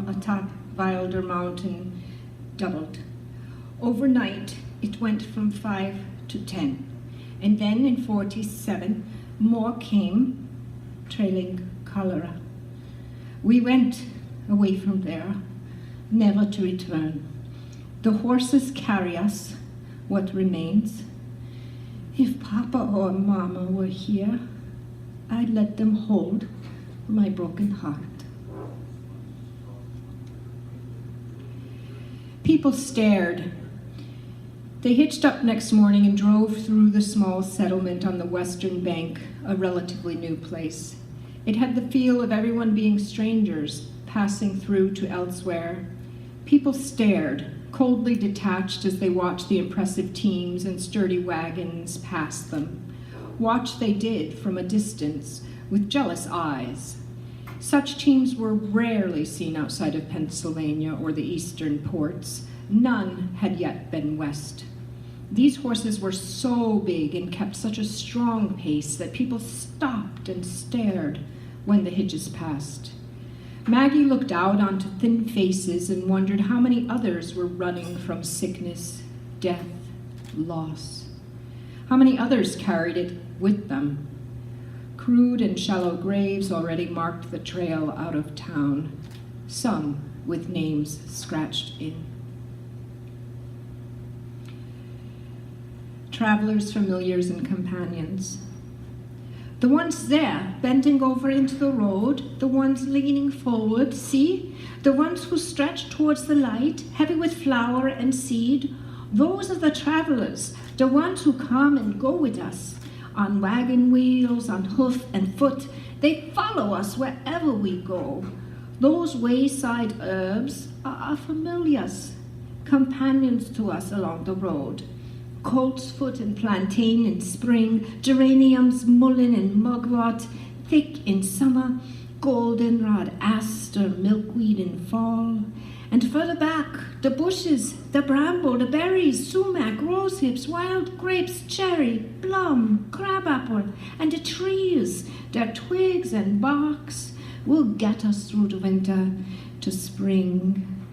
atop Wilder Mountain doubled. Overnight, it went from 5 to 10. And then in 47, more came, trailing cholera. We went away from there, never to return. The horses carry us, what remains. If Papa or Mama were here, I'd let them hold my broken heart. People stared. They hitched up next morning and drove through the small settlement on the western bank, a relatively new place. It had the feel of everyone being strangers, passing through to elsewhere. People stared, coldly detached as they watched the impressive teams and sturdy wagons pass them. Watch they did from a distance, with jealous eyes. Such teams were rarely seen outside of Pennsylvania or the eastern ports. None had yet been west. These horses were so big and kept such a strong pace that people stopped and stared when the hitches passed. Maggie looked out onto thin faces and wondered how many others were running from sickness, death, loss. How many others carried it with them? Crude and shallow graves already marked the trail out of town, some with names scratched in. Travelers, familiars, and companions. The ones there, bending over into the road, the ones leaning forward, see? The ones who stretch towards the light, heavy with flower and seed. Those are the travelers, the ones who come and go with us, on wagon wheels, on hoof and foot. They follow us wherever we go. Those wayside herbs are our familiars, companions to us along the road. Coltsfoot and plantain in spring, geraniums, mullein and mugwort, thick in summer, goldenrod, aster, milkweed in fall. And further back, the bushes, the bramble, the berries, sumac, rosehips, wild grapes, cherry, plum, crabapple, and the trees, their twigs and barks will get us through the winter to spring.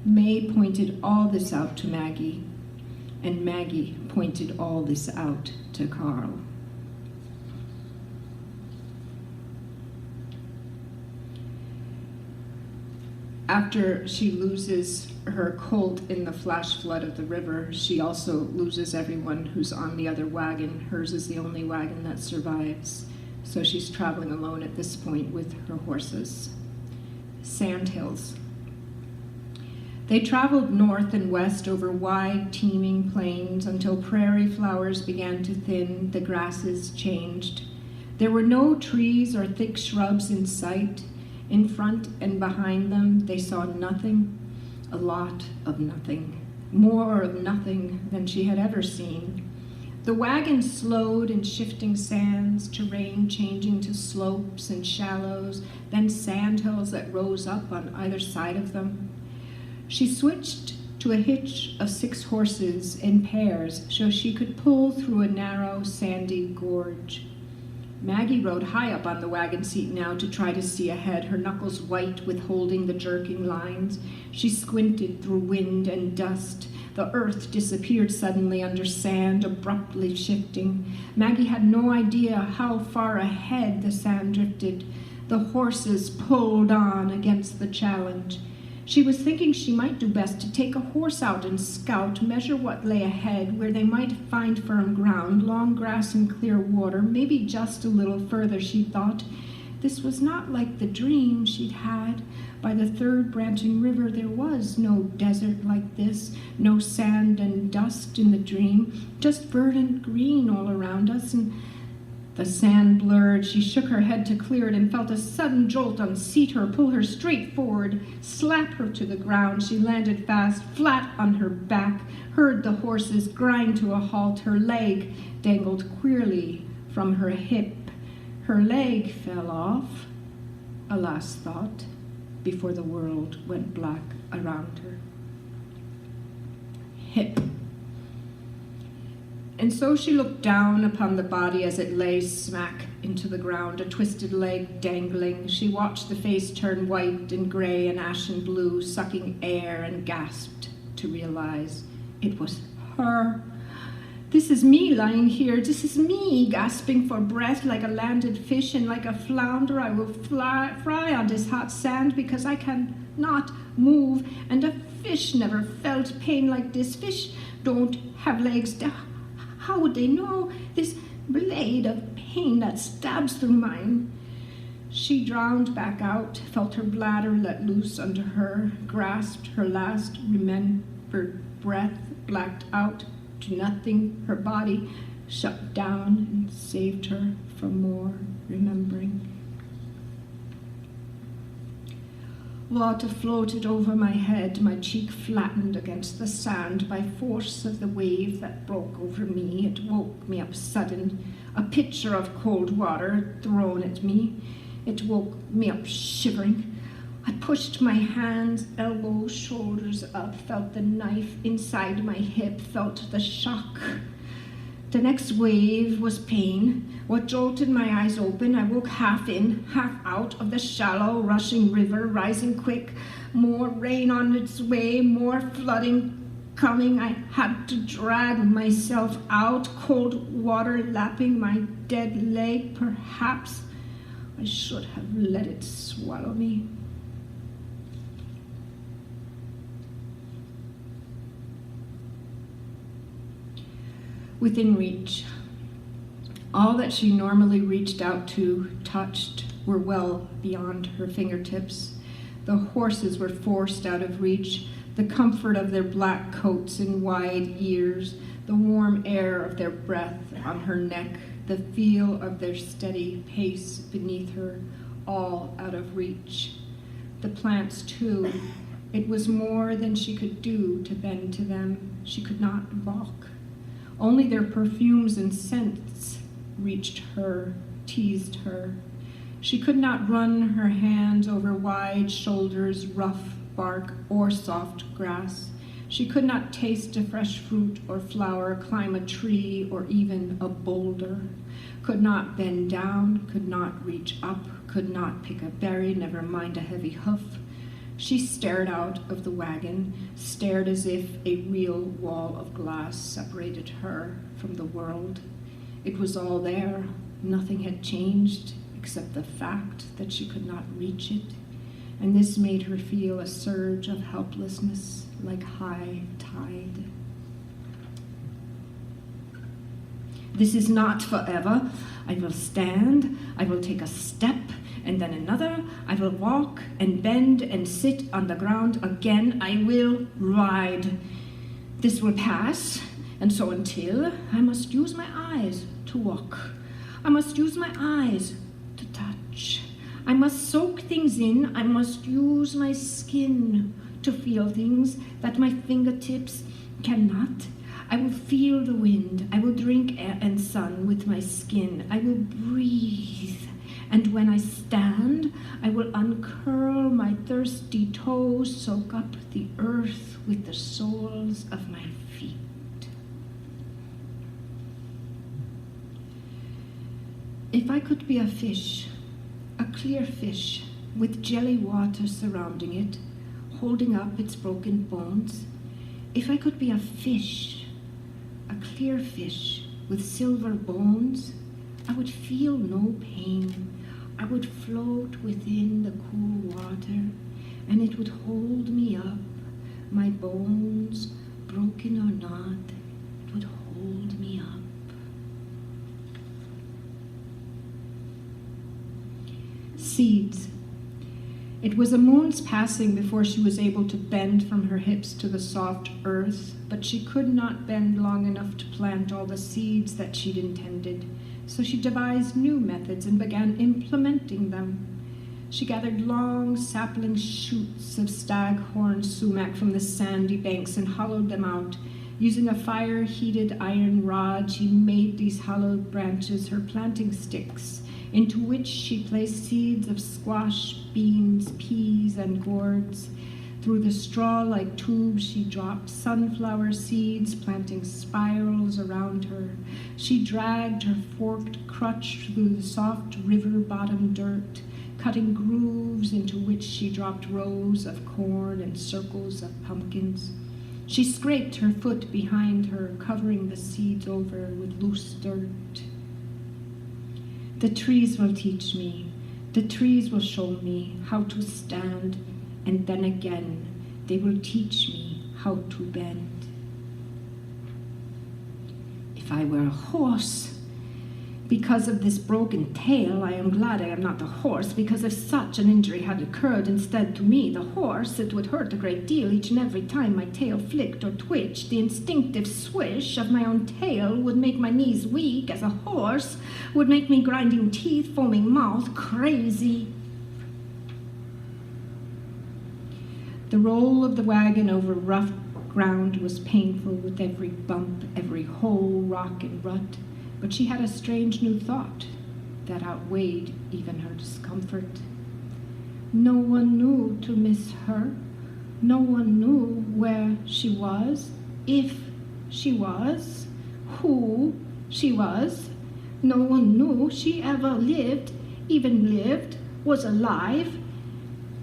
May pointed all this out to Maggie, and Maggie pointed all this out to Carl. After she loses her colt in the flash flood of the river, she also loses everyone who's on the other wagon. Hers is the only wagon that survives, so she's traveling alone at this point with her horses. Sandhills. They traveled north and west over wide, teeming plains until prairie flowers began to thin, the grasses changed. There were no trees or thick shrubs in sight. In front and behind them, they saw nothing, a lot of nothing, more of nothing than she had ever seen. The wagon slowed in shifting sands, terrain changing to slopes and shallows, then sandhills that rose up on either side of them. She switched to a hitch of 6 horses in pairs so she could pull through a narrow, sandy gorge. Maggie rode high up on the wagon seat now to try to see ahead, her knuckles white with holding the jerking lines. She squinted through wind and dust. The earth disappeared suddenly under sand, abruptly shifting. Maggie had no idea how far ahead the sand drifted. The horses pulled on against the challenge. She was thinking she might do best to take a horse out and scout, measure what lay ahead, where they might find firm ground, long grass and clear water, maybe just a little further, she thought. This was not like the dream she'd had. By the third branching river, there was no desert like this, no sand and dust in the dream, just verdant green all around us, and the sand blurred. She shook her head to clear it and felt a sudden jolt unseat her, pull her straight forward, slap her to the ground. She landed fast, flat on her back, heard the horses grind to a halt. Her leg dangled queerly from her hip. Her leg fell off, a last thought, before the world went black around her. Hip. And so she looked down upon the body as it lay smack into the ground, a twisted leg dangling. She watched the face turn white and gray and ashen blue, sucking air, and gasped to realize it was her. This is me lying here. This is me gasping for breath like a landed fish, and like a flounder I will fry on this hot sand because I cannot move, and a fish never felt pain like this. Fish don't have legs. How would they know this blade of pain that stabs through mine? She drowned back out, felt her bladder let loose under her, grasped her last remembered breath, blacked out to nothing. Her body shut down and saved her from more remembering. Water floated over my head, my cheek flattened against the sand by force of the wave that broke over me. It woke me up sudden, a pitcher of cold water thrown at me. It woke me up shivering. I pushed my hands, elbows, shoulders up, felt the knife inside my hip, felt the shock. The next wave was pain. What jolted my eyes open, I woke half in, half out of the shallow, rushing river, rising quick. More rain on its way, more flooding coming. I had to drag myself out, cold water lapping my dead leg. Perhaps I should have let it swallow me. Within reach. All that she normally reached out to, touched, were well beyond her fingertips. The horses were forced out of reach, the comfort of their black coats and wide ears, the warm air of their breath on her neck, the feel of their steady pace beneath her, all out of reach. The plants, too. It was more than she could do to bend to them. She could not walk. Only their perfumes and scents reached her, teased her. She could not run her hands over wide shoulders, rough bark, or soft grass. She could not taste a fresh fruit or flower, climb a tree, or even a boulder. Could not bend down, could not reach up, could not pick a berry, never mind a heavy hoof. She stared out of the wagon, stared as if a real wall of glass separated her from the world. It was all there. Nothing had changed except the fact that she could not reach it, and this made her feel a surge of helplessness like high tide. This is not forever. I will stand, I will take a step, and then another. I will walk and bend and sit on the ground again. I will ride. This will pass, and so until, I must use my eyes to walk. I must use my eyes to touch. I must soak things in. I must use my skin to feel things that my fingertips cannot. I will feel the wind. I will drink air and sun with my skin. I will breathe. And when I stand, I will uncurl my thirsty toes, soak up the earth with the soles of my feet. If I could be a fish, a clear fish with jelly water surrounding it, holding up its broken bones, if I could be a fish, a clear fish with silver bones, I would feel no pain. I would float within the cool water, and it would hold me up. My bones, broken or not, it would hold me up. Seeds. It was a moon's passing before she was able to bend from her hips to the soft earth, but she could not bend long enough to plant all the seeds that she'd intended. So she devised new methods and began implementing them. She gathered long sapling shoots of staghorn sumac from the sandy banks and hollowed them out. Using a fire-heated iron rod, she made these hollowed branches her planting sticks, into which she placed seeds of squash, beans, peas, and gourds. Through the straw-like tubes she dropped sunflower seeds, planting spirals around her. She dragged her forked crutch through the soft river-bottom dirt, cutting grooves into which she dropped rows of corn and circles of pumpkins. She scraped her foot behind her, covering the seeds over with loose dirt. The trees will teach me. The trees will show me how to stand, and then again they will teach me how to bend. If I were a horse, because of this broken tail, I am glad I am not a horse, because if such an injury had occurred instead to me, the horse, it would hurt a great deal each and every time my tail flicked or twitched. The instinctive swish of my own tail would make my knees weak as a horse, would make me grinding teeth, foaming mouth, crazy. The roll of the wagon over rough ground was painful with every bump, every hole, rock, and rut. But she had a strange new thought that outweighed even her discomfort. No one knew to miss her. No one knew where she was, if she was, who she was. No one knew she ever lived, even lived, was alive.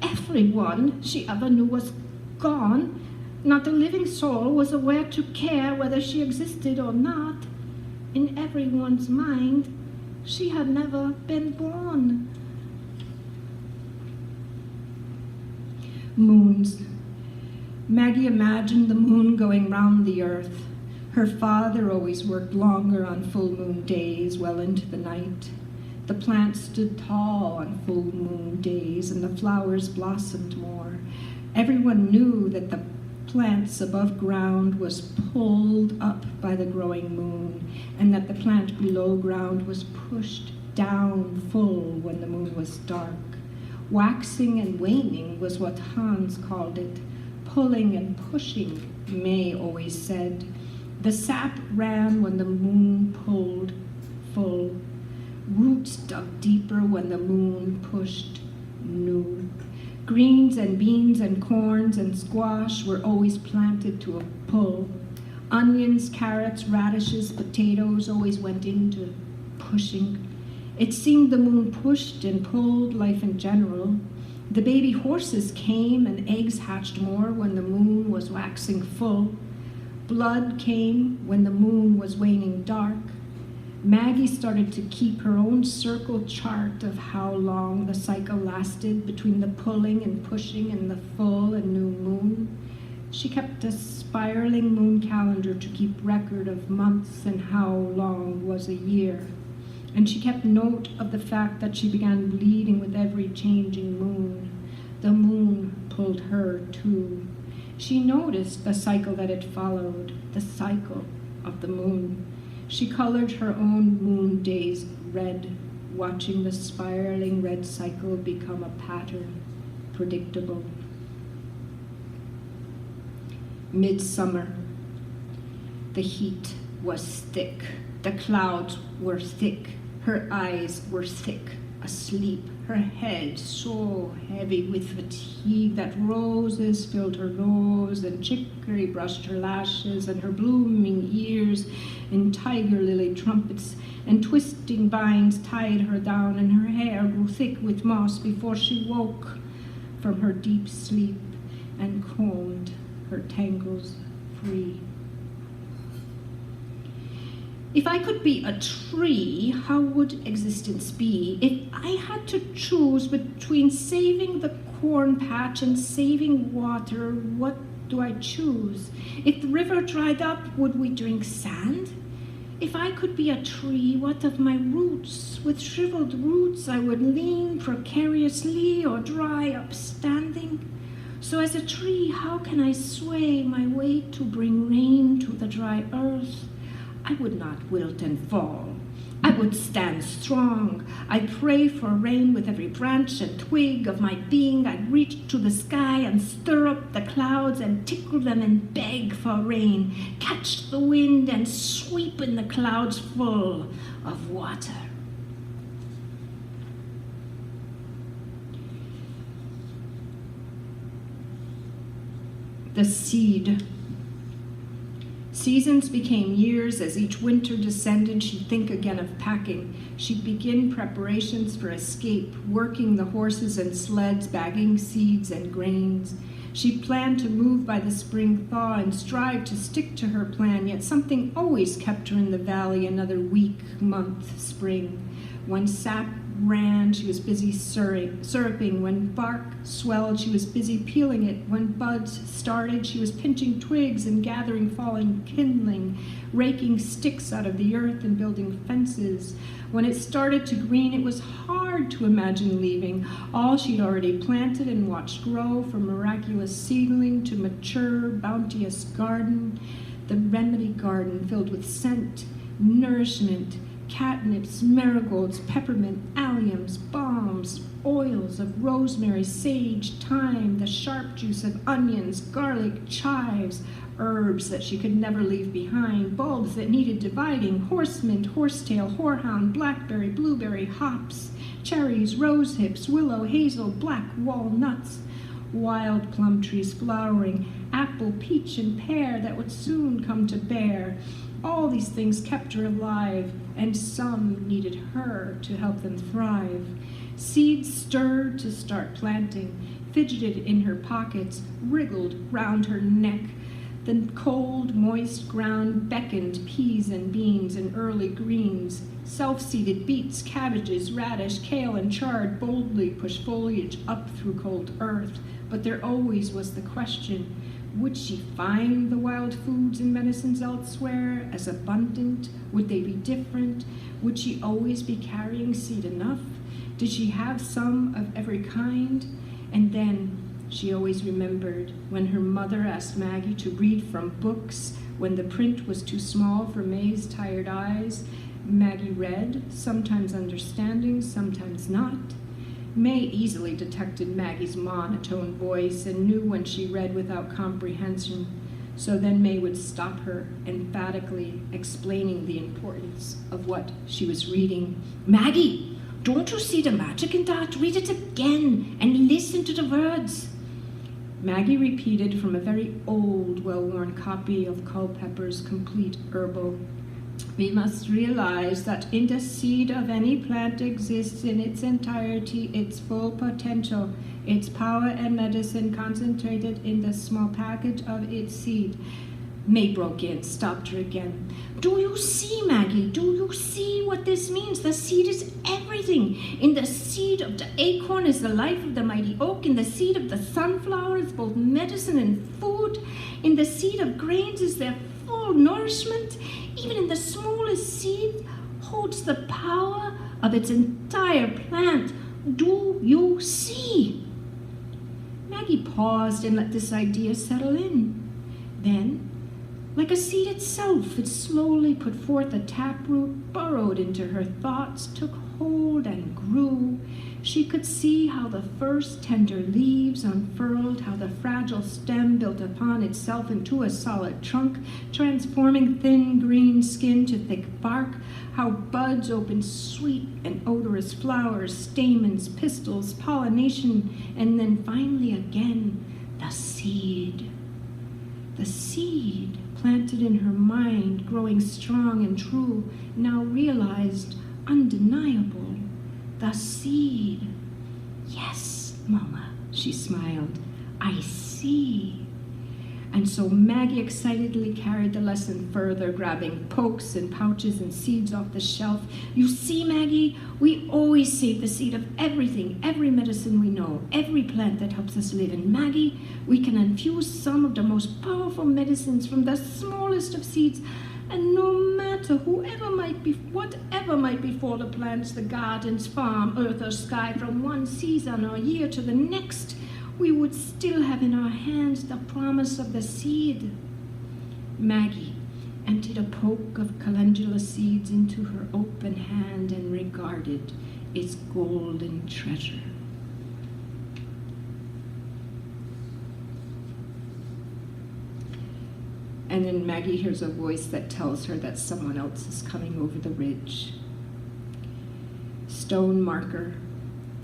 Everyone she ever knew was gone. Not a living soul was aware to care whether she existed or not. In everyone's mind, she had never been born. Moons. Maggie imagined the moon going round the earth. Her father always worked longer on full moon days, well into the night. The plants stood tall on full moon days, and the flowers blossomed more. Everyone knew that the plants above ground was pulled up by the growing moon, and that the plant below ground was pushed down full when the moon was dark. Waxing and waning was what Hans called it. Pulling and pushing, May always said. The sap ran when the moon pulled full. Roots dug deeper when the moon pushed new. Greens and beans and corns and squash were always planted to a pull. Onions, carrots, radishes, potatoes always went into pushing. It seemed the moon pushed and pulled life in general. The baby horses came and eggs hatched more when the moon was waxing full. Blood came when the moon was waning dark. Maggie started to keep her own circle chart of how long the cycle lasted between the pulling and pushing and the full and new moon. She kept a spiraling moon calendar to keep record of months and how long was a year. And she kept note of the fact that she began bleeding with every changing moon. The moon pulled her too. She noticed the cycle that it followed, the cycle of the moon. She colored her own moon days red, watching the spiraling red cycle become a pattern, predictable. Midsummer. The heat was thick. The clouds were thick. Her eyes were thick, asleep. Her head so heavy with fatigue that roses filled her nose and chicory brushed her lashes, and her blooming ears in tiger lily trumpets and twisting vines tied her down, and her hair grew thick with moss before she woke from her deep sleep and combed her tangles free. If I could be a tree, how would existence be? If I had to choose between saving the corn patch and saving water, what do I choose? If the river dried up, would we drink sand? If I could be a tree, what of my roots? With shriveled roots I would lean precariously or dry up standing. So as a tree, how can I sway my weight to bring rain to the dry earth? I would not wilt and fall. I would stand strong. I'd pray for rain with every branch and twig of my being. I'd reach to the sky and stir up the clouds and tickle them and beg for rain. Catch the wind and sweep in the clouds full of water. The seed. Seasons became years. As each winter descended, she'd think again of packing. She'd begin preparations for escape, working the horses and sleds, bagging seeds and grains. She planned to move by the spring thaw and strive to stick to her plan, yet something always kept her in the valley another week, month, spring. When sap ran, she was busy syruping. When bark swelled, she was busy peeling it. When buds started, she was pinching twigs and gathering fallen kindling, raking sticks out of the earth and building fences. When it started to green, it was hard to imagine leaving all she'd already planted and watched grow, from miraculous seedling to mature, bounteous garden. The remedy garden filled with scent, nourishment, catnips, marigolds, peppermint, alliums, balms, oils of rosemary, sage, thyme, the sharp juice of onions, garlic, chives, herbs that she could never leave behind, bulbs that needed dividing, horsemint, horsetail, horehound, blackberry, blueberry, hops, cherries, rose hips, willow, hazel, black walnuts, wild plum trees flowering, apple, peach, and pear that would soon come to bear. All these things kept her alive, and some needed her to help them thrive. Seeds stirred to start planting, fidgeted in her pockets, wriggled round her neck. The cold, moist ground beckoned peas and beans and early greens. Self-seeded beets, cabbages, radish, kale, and chard boldly pushed foliage up through cold earth. But there always was the question, would she find the wild foods and medicines elsewhere as abundant? Would they be different? Would she always be carrying seed enough? Did she have some of every kind? And then she always remembered when her mother asked Maggie to read from books when the print was too small for May's tired eyes. Maggie read, sometimes understanding, sometimes not. May easily detected Maggie's monotone voice and knew when she read without comprehension. So then May would stop her, emphatically explaining the importance of what she was reading. "Maggie, don't you see the magic in that? Read it again and listen to the words." Maggie repeated from a very old, well-worn copy of Culpepper's Complete Herbal. "We must realize that in the seed of any plant exists in its entirety its full potential, its power and medicine concentrated in the small package of its seed." May broke in, stopped her again. "Do you see, Maggie? Do you see what this means? The seed is everything. In the seed of the acorn is the life of the mighty oak. In the seed of the sunflower is both medicine and food. In the seed of grains is their full nourishment. Even in the smallest seed holds the power of its entire plant. Do you see?" Maggie paused and let this idea settle in. Then, like a seed itself, it slowly put forth a taproot, burrowed into her thoughts, took hold and grew. She could see how the first tender leaves unfurled, how the fragile stem built upon itself into a solid trunk, transforming thin green skin to thick bark, how buds opened sweet and odorous flowers, stamens, pistils, pollination, and then finally again, the seed. The seed, planted in her mind, growing strong and true, now realized, undeniable. The seed. "Yes, Mama," she smiled. "I see." And so Maggie excitedly carried the lesson further, grabbing pokes and pouches and seeds off the shelf. "You see, Maggie, we always save the seed of everything, every medicine we know, every plant that helps us live. And Maggie, we can infuse some of the most powerful medicines from the smallest of seeds. And no matter whatever might befall the plants, the gardens, farm, earth, or sky, from one season or year to the next, we would still have in our hands the promise of the seed." Maggie emptied a poke of calendula seeds into her open hand and regarded its golden treasure. And then Maggie hears a voice that tells her that someone else is coming over the ridge. Stone marker,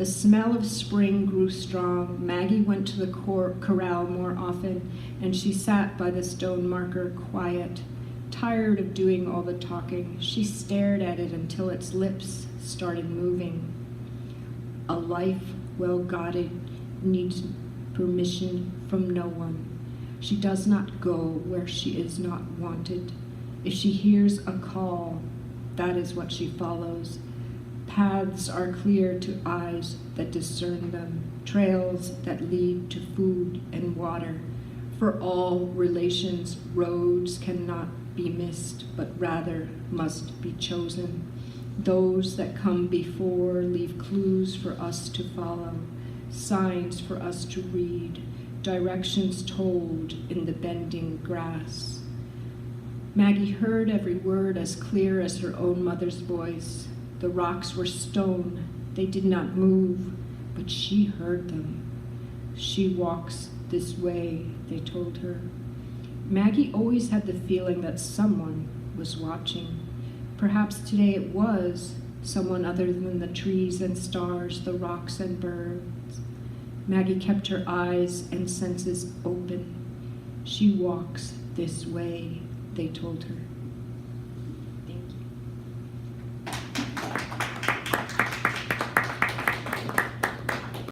The smell of spring grew strong. Maggie went to the corral more often, and she sat by the stone marker, quiet. Tired of doing all the talking, she stared at it until its lips started moving. A life well guarded needs permission from no one. She does not go where she is not wanted. If she hears a call, that is what she follows. Paths are clear to eyes that discern them, trails that lead to food and water. For all relations, roads cannot be missed, but rather must be chosen. Those that come before leave clues for us to follow, signs for us to read, directions told in the bending grass. Maggie heard every word as clear as her own mother's voice. The rocks were stone. They did not move, but she heard them. She walks this way, they told her. Maggie always had the feeling that someone was watching. Perhaps today it was someone other than the trees and stars, the rocks and birds. Maggie kept her eyes and senses open. She walks this way, they told her.